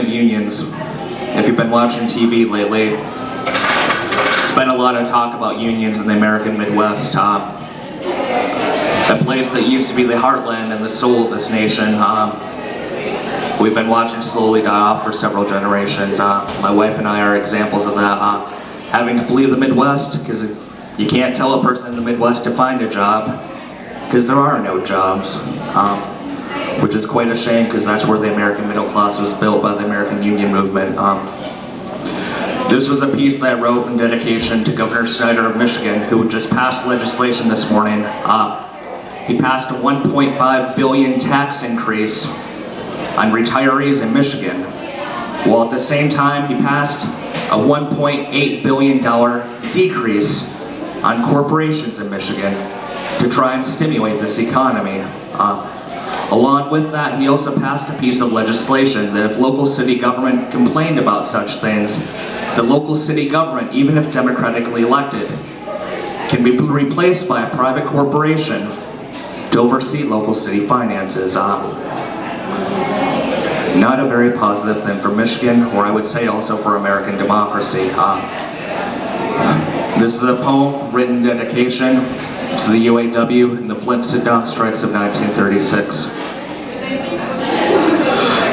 Unions. If you've been watching TV lately, there's been a lot of talk about unions in the American Midwest. A place that used to be the heartland and the soul of this nation. We've been watching slowly die off for several generations. My wife and I are examples of that. Having to flee the Midwest because you can't tell a person in the Midwest to find a job because there are no jobs. Which is quite a shame because that's where the American middle class was built by the American Union movement. This was a piece that I wrote in dedication to Governor Snyder of Michigan, who just passed legislation this morning. He passed a $1.5 billion tax increase on retirees in Michigan, while at the same time he passed a $1.8 billion decrease on corporations in Michigan to try and stimulate this economy. Along with that, he also passed a piece of legislation that if local city government complained about such things, the local city government, even if democratically elected, can be replaced by a private corporation to oversee local city finances. Not a very positive thing for Michigan, or I would say also for American democracy. This is a poem written in dedication to the UAW and the Flint sit-down strikes of 1936.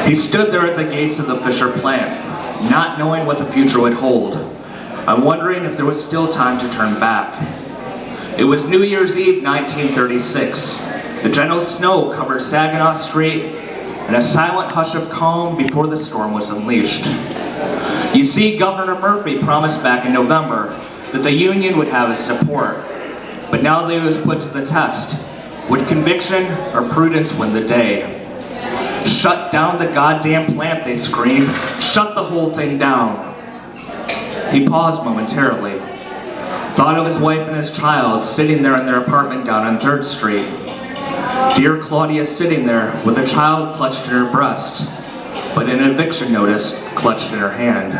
He stood there at the gates of the Fisher plant, not knowing what the future would hold. I'm wondering if there was still time to turn back. It was New Year's Eve 1936. The gentle snow covered Saginaw Street, and a silent hush of calm before the storm was unleashed. You see, Governor Murphy promised back in November that the union would have his support. But now that it was put to the test, would conviction or prudence win the day? Shut down the goddamn plant, they screamed. Shut the whole thing down. He paused momentarily, thought of his wife and his child sitting there in their apartment down on 3rd Street. Dear Claudia sitting there with a child clutched in her breast, but an eviction notice clutched in her hand.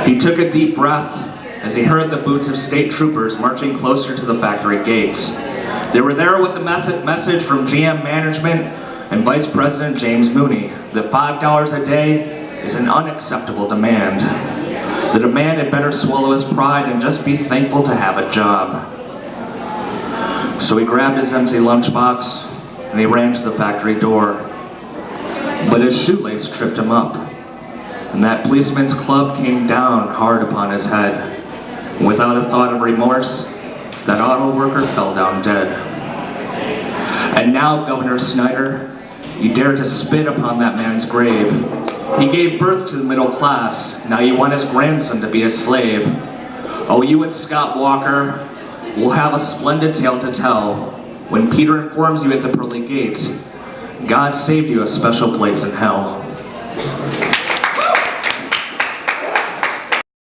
He took a deep breath as he heard the boots of state troopers marching closer to the factory gates. They were there with a message from GM management and Vice President James Mooney that $5 a day is an unacceptable demand. The demand had better swallow his pride and just be thankful to have a job. So he grabbed his empty lunchbox and he ran to the factory door. But his shoelace tripped him up, and that policeman's club came down hard upon his head. Without a thought of remorse, that auto worker fell down dead. And now, Governor Snyder, you dare to spit upon that man's grave. He gave birth to the middle class. Now you want his grandson to be a slave. Oh, you and Scott Walker will have a splendid tale to tell when Peter informs you at the pearly gates, God saved you a special place in hell.